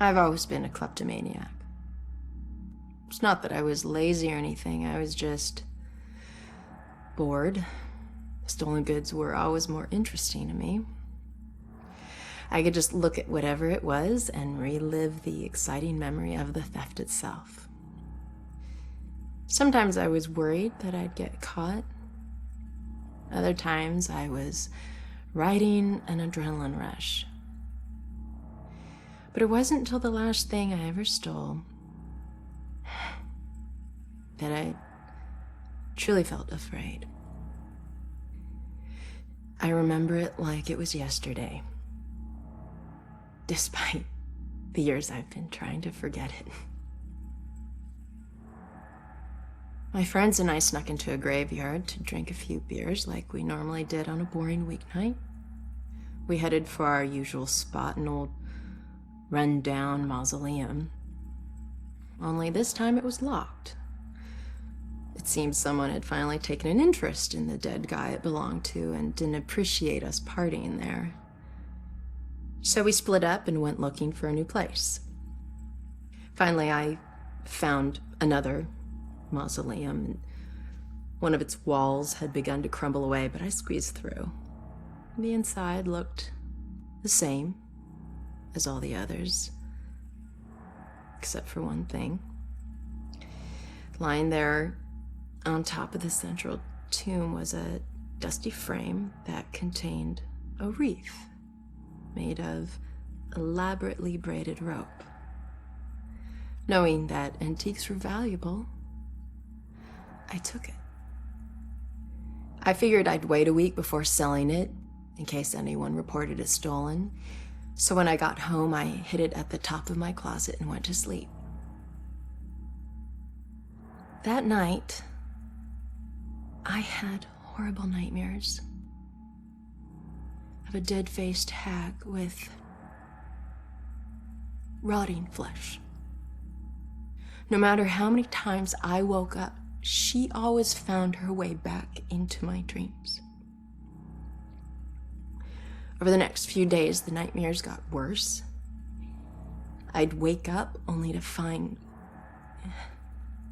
I've always been a kleptomaniac. It's not that I was lazy or anything, I was just bored. Stolen goods were always more interesting to me. I could just look at whatever it was and relive the exciting memory of the theft itself. Sometimes I was worried that I'd get caught. Other times I was riding an adrenaline rush. But it wasn't until the last thing I ever stole that I truly felt afraid. I remember it like it was yesterday, despite the years I've been trying to forget it. My friends and I snuck into a graveyard to drink a few beers like we normally did on a boring weeknight. We headed for our usual spot, an old run-down mausoleum. Only this time it was locked. It seemed someone had finally taken an interest in the dead guy it belonged to and didn't appreciate us partying there. So we split up and went looking for a new place. Finally, I found another mausoleum, and one of its walls had begun to crumble away, but I squeezed through. The inside looked the same as all the others, except for one thing. Lying there on top of the central tomb was a dusty frame that contained a wreath made of elaborately braided rope. Knowing that antiques were valuable, I took it. I figured I'd wait a week before selling it in case anyone reported it stolen. So when I got home, I hid it at the top of my closet and went to sleep. That night, I had horrible nightmares of a dead-faced hag with rotting flesh. No matter how many times I woke up, she always found her way back into my dreams. Over the next few days, the nightmares got worse. I'd wake up only to find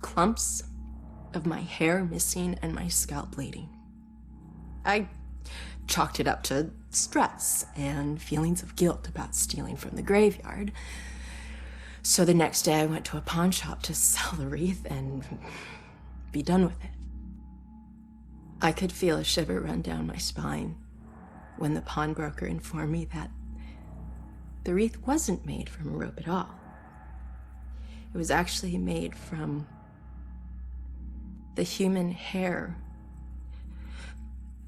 clumps of my hair missing and my scalp bleeding. I chalked it up to stress and feelings of guilt about stealing from the graveyard. So the next day I went to a pawn shop to sell the wreath and be done with it. I could feel a shiver run down my spine when the pawnbroker informed me that the wreath wasn't made from a rope at all. It was actually made from the human hair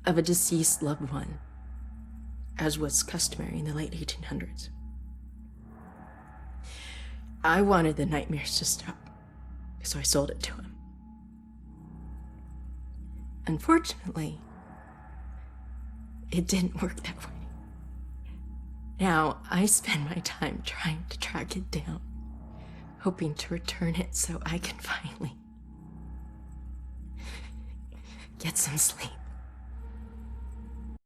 of a deceased loved one, as was customary in the late 1800s. I wanted the nightmares to stop, so I sold it to him. Unfortunately, it didn't work that way. Now, I spend my time trying to track it down, hoping to return it so I can finally get some sleep.